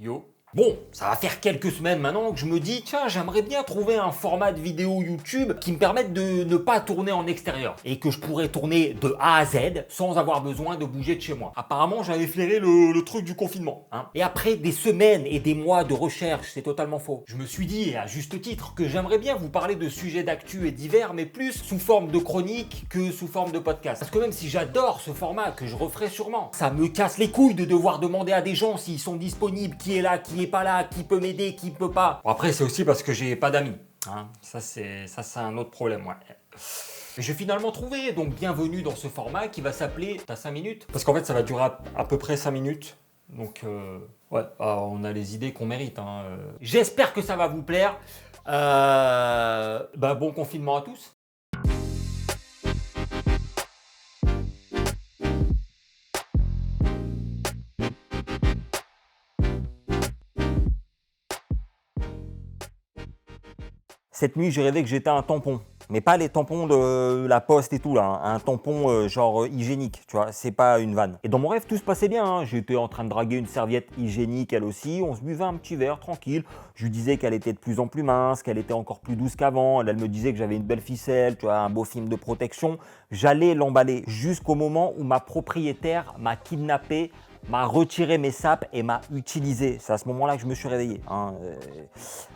Yo. Bon, ça va faire quelques semaines maintenant que je me dis, tiens, j'aimerais bien trouver un format de vidéo YouTube qui me permette de ne pas tourner en extérieur et que je pourrais tourner de A à Z sans avoir besoin de bouger de chez moi. Apparemment, j'avais flairé le truc du confinement. Et après des semaines et des mois de recherche, c'est totalement faux. Je me suis dit, et à juste titre, que j'aimerais bien vous parler de sujets d'actu et divers, mais plus sous forme de chronique que sous forme de podcast. Parce que même si j'adore ce format, que je referai sûrement, ça me casse les couilles de devoir demander à des gens s'ils sont disponibles, qui est là, qui est pas là, qui peut m'aider, qui peut pas. Bon, après, c'est aussi parce que j'ai pas d'amis. Ça, c'est un autre problème, ouais. Et j'ai finalement trouvé, donc bienvenue dans ce format qui va s'appeler « T'as 5 minutes ?» Parce qu'en fait, ça va durer à peu près 5 minutes. Donc, ouais, on a les idées qu'on mérite. J'espère que ça va vous plaire. Bon confinement à tous. Cette nuit, j'ai rêvé que j'étais un tampon. Mais pas les tampons de la poste et tout là, un tampon genre hygiénique, tu vois, c'est pas une vanne. Et dans mon rêve, tout se passait bien, J'étais en train de draguer une serviette hygiénique elle aussi, on se buvait un petit verre tranquille. Je lui disais qu'elle était de plus en plus mince, qu'elle était encore plus douce qu'avant, elle me disait que j'avais une belle ficelle, tu vois, un beau film de protection. J'allais l'emballer jusqu'au moment où ma propriétaire m'a kidnappé, m'a retiré mes sapes et m'a utilisé. C'est à ce moment-là que je me suis réveillé.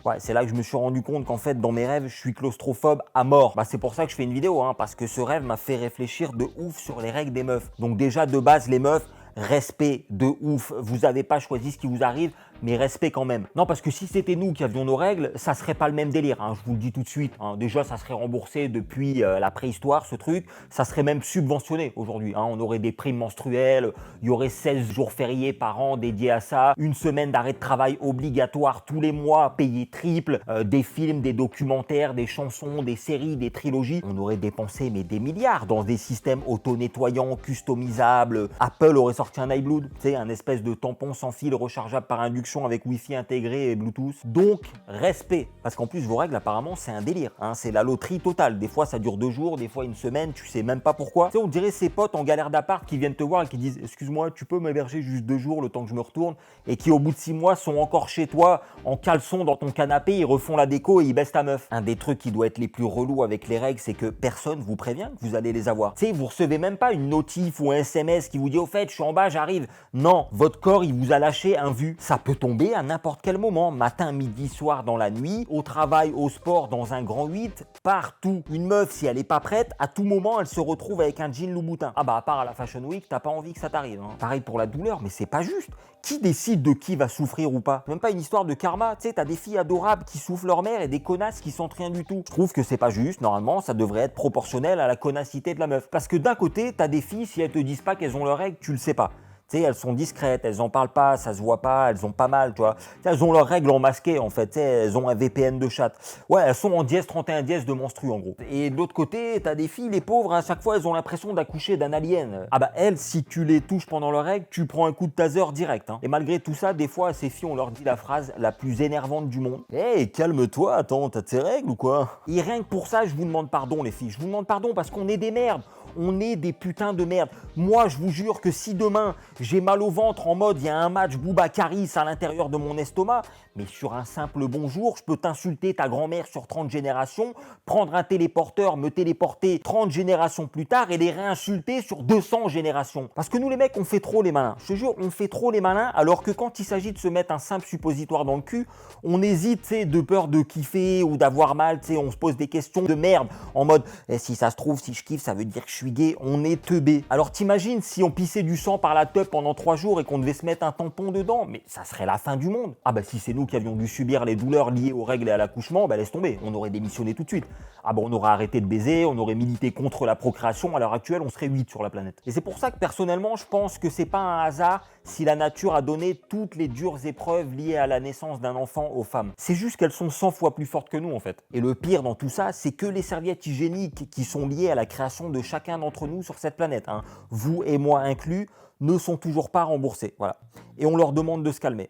Ouais, c'est là que je me suis rendu compte qu'en fait, dans mes rêves, je suis claustrophobe à mort. C'est pour ça que je fais une vidéo, parce que ce rêve m'a fait réfléchir de ouf sur les règles des meufs. Donc déjà, de base, les meufs, respect de ouf. Vous n'avez pas choisi ce qui vous arrive, mais respect quand même. Non, parce que si c'était nous qui avions nos règles, ça serait pas le même délire, je vous le dis tout de suite. Déjà, ça serait remboursé depuis la préhistoire, ce truc. Ça serait même subventionné aujourd'hui. On aurait des primes menstruelles, il y aurait 16 jours fériés par an dédiés à ça, une semaine d'arrêt de travail obligatoire tous les mois, payé triple, des films, des documentaires, des chansons, des séries, des trilogies. On aurait dépensé des milliards dans des systèmes auto-nettoyants, customisables. Apple aurait sorti un iBlood, un espèce de tampon sans fil rechargeable par induction avec Wi-Fi intégré et Bluetooth. Donc, respect. Parce qu'en plus, vos règles, apparemment, c'est un délire. C'est la loterie totale. Des fois, ça dure 2 jours, des fois une semaine, tu sais même pas pourquoi. On dirait ces potes en galère d'appart qui viennent te voir et qui disent « Excuse-moi, tu peux m'héberger juste 2 jours le temps que je me retourne ?» et qui, au bout de 6 mois, sont encore chez toi, en caleçon dans ton canapé, ils refont la déco et ils baissent ta meuf. Un des trucs qui doit être les plus relous avec les règles, c'est que personne vous prévient que vous allez les avoir. Vous recevez même pas une notif ou un SMS qui vous dit « Au fait, je suis en bas, j'arrive ». Non, votre corps, il vous a lâché un vu. Ça peut tomber à n'importe quel moment, matin, midi, soir, dans la nuit, au travail, au sport, dans un grand 8, partout. Une meuf, si elle est pas prête, à tout moment, elle se retrouve avec un jean Louboutin. À part à la Fashion Week, t'as pas envie que ça t'arrive. Pareil pour la douleur, mais c'est pas juste. Qui décide de qui va souffrir ou pas? Même pas une histoire de karma. T'as des filles adorables qui soufflent leur mère et des connasses qui sentent rien du tout. Je trouve que c'est pas juste. Normalement, ça devrait être proportionnel à la connassité de la meuf. Parce que d'un côté, t'as des filles, si elles te disent pas qu'elles ont leurs règles, tu le sais pas. Elles sont discrètes, elles en parlent pas, ça se voit pas, elles ont pas mal, tu vois. Elles ont leurs règles en masqué, en fait, elles ont un VPN de chat. Ouais, elles sont en dièse 31 dièse de menstru, en gros. Et de l'autre côté, t'as des filles, les pauvres, à chaque fois, elles ont l'impression d'accoucher d'un alien. Elles, si tu les touches pendant leurs règles, tu prends un coup de taser direct. Et malgré tout ça, des fois, à ces filles, on leur dit la phrase la plus énervante du monde. Hey, calme-toi, attends, t'as tes règles ou quoi? Et rien que pour ça, je vous demande pardon, les filles. Je vous demande pardon parce qu'on est des merdes. On est des putains de merde. Moi, je vous jure que si demain, j'ai mal au ventre en mode il y a un match Boubacaris à l'intérieur de mon estomac, mais sur un simple bonjour, je peux t'insulter ta grand-mère sur 30 générations, prendre un téléporteur, me téléporter 30 générations plus tard et les réinsulter sur 200 générations. Parce que nous les mecs, on fait trop les malins. Je te jure, on fait trop les malins alors que quand il s'agit de se mettre un simple suppositoire dans le cul, on hésite, de peur de kiffer ou d'avoir mal, on se pose des questions de merde en mode si ça se trouve, si je kiffe, ça veut dire que je suis gay, on est teubé. Alors t'imagines si on pissait du sang par la teub pendant 3 jours et qu'on devait se mettre un tampon dedans, mais ça serait la fin du monde. Si c'est nous qui avions dû subir les douleurs liées aux règles et à l'accouchement, laisse tomber, on aurait démissionné tout de suite. On aurait arrêté de baiser, on aurait milité contre la procréation, à l'heure actuelle on serait 8 sur la planète. Et c'est pour ça que personnellement je pense que c'est pas un hasard si la nature a donné toutes les dures épreuves liées à la naissance d'un enfant aux femmes. C'est juste qu'elles sont 100 fois plus fortes que nous en fait. Et le pire dans tout ça, c'est que les serviettes hygiéniques qui sont liées à la création de chacun d'entre nous sur cette planète, vous et moi inclus, ne sont toujours pas remboursées. Voilà. Et on leur demande de se calmer.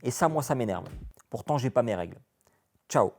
Et ça, moi, ça m'énerve. Pourtant, j'ai pas mes règles. Ciao.